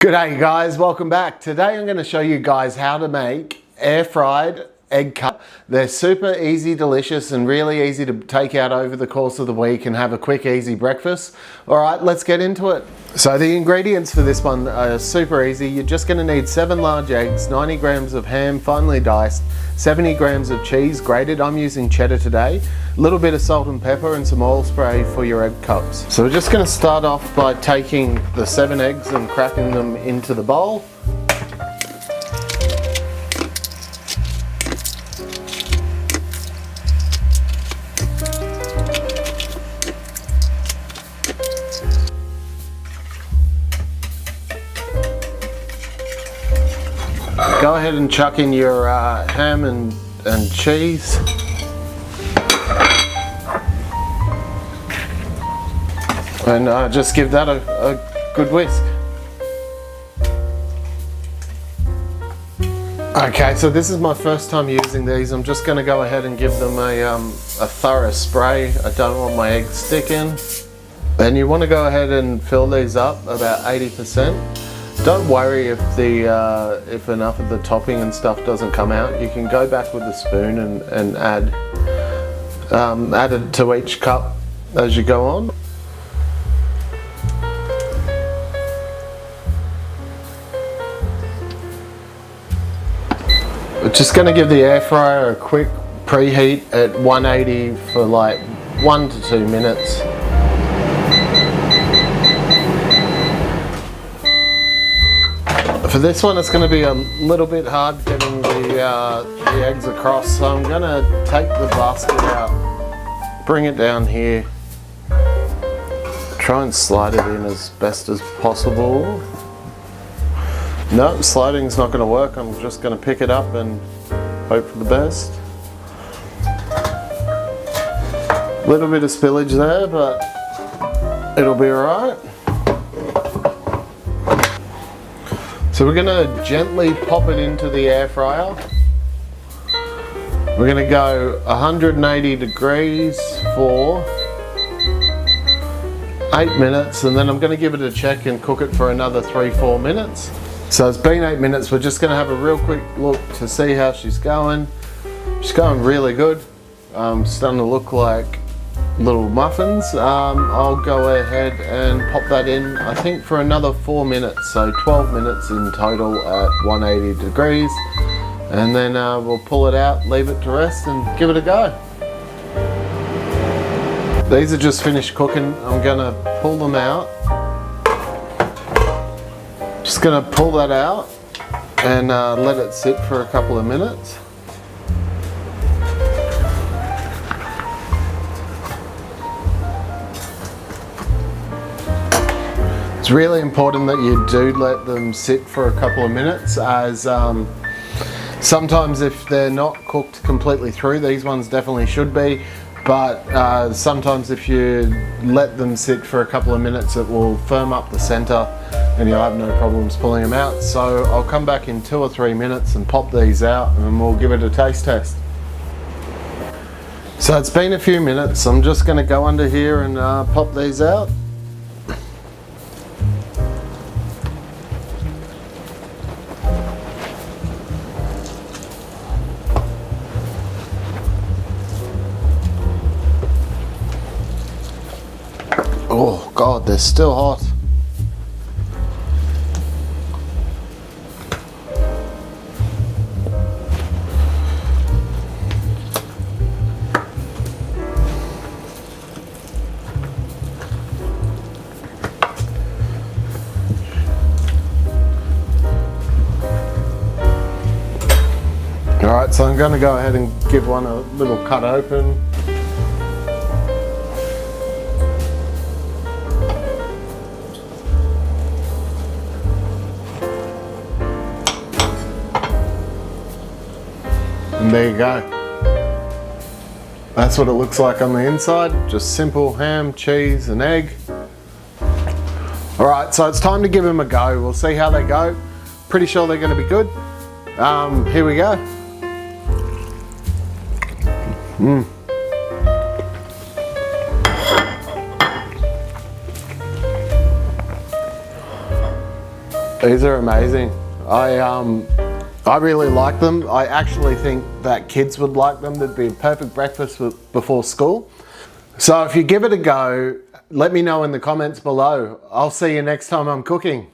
G'day guys, welcome back. Today I'm going to show you guys how to make air fried egg cup. They're super easy, delicious and really easy to take out over the course of the week and have a quick easy breakfast. Alright, let's get into it. So the ingredients for this one are super easy. You're just going to need 7 large eggs, 90 grams of ham finely diced, 70 grams of cheese grated, I'm using cheddar today, a little bit of salt and pepper and some oil spray for your egg cups. So we're just going to start off by taking the 7 eggs and cracking them into the bowl. Go ahead and chuck in your ham and cheese. And just give that a good whisk. Okay, so this is my first time using these. I'm just going to go ahead and give them a thorough spray. I don't want my eggs sticking. And you want to go ahead and fill these up about 80%. Don't worry if enough of the topping and stuff doesn't come out. You can go back with a spoon and add it to each cup as you go on. We're just going to give the air fryer a quick preheat at 180 for like 1 to 2 minutes. For this one, it's going to be a little bit hard getting the eggs across, so I'm going to take the basket out, bring it down here, try and slide it in as best as possible. No, sliding's not going to work. I'm just going to pick it up and hope for the best. Little bit of spillage there, but it'll be alright. So we're going to gently pop it into the air fryer. We're going to go 180 degrees for 8 minutes, and then I'm going to give it a check and cook it for another 3-4 minutes. So it's been 8 minutes. We're just going to have a real quick look to see how she's going. She's going really good. Starting to look like little muffins. I'll go ahead and pop that in, I think for another 4 minutes, so 12 minutes in total at 180 degrees, and then we'll pull it out, leave it to rest and give it a go. These are just finished cooking. I'm gonna pull them out. Just gonna pull that out and let it sit for a couple of minutes. It's really important that you do let them sit for a couple of minutes, as sometimes if they're not cooked completely through, these ones definitely should be, but sometimes if you let them sit for a couple of minutes it will firm up the center and you'll have no problems pulling them out. So I'll come back in 2 or 3 minutes and pop these out and we'll give it a taste test. So it's been a few minutes. I'm just going to go under here and pop these out. Oh God, they're still hot. Alright, so I'm going to go ahead and give one a little cut open. And there you go. That's what it looks like on the inside. Just simple ham, cheese and egg. Alright, so it's time to give them a go. We'll see how they go. Pretty sure they're going to be good. Here we go. These are amazing. I really like them. I actually think that kids would like them. They'd be a perfect breakfast before school. So if you give it a go, let me know in the comments below. I'll see you next time I'm cooking.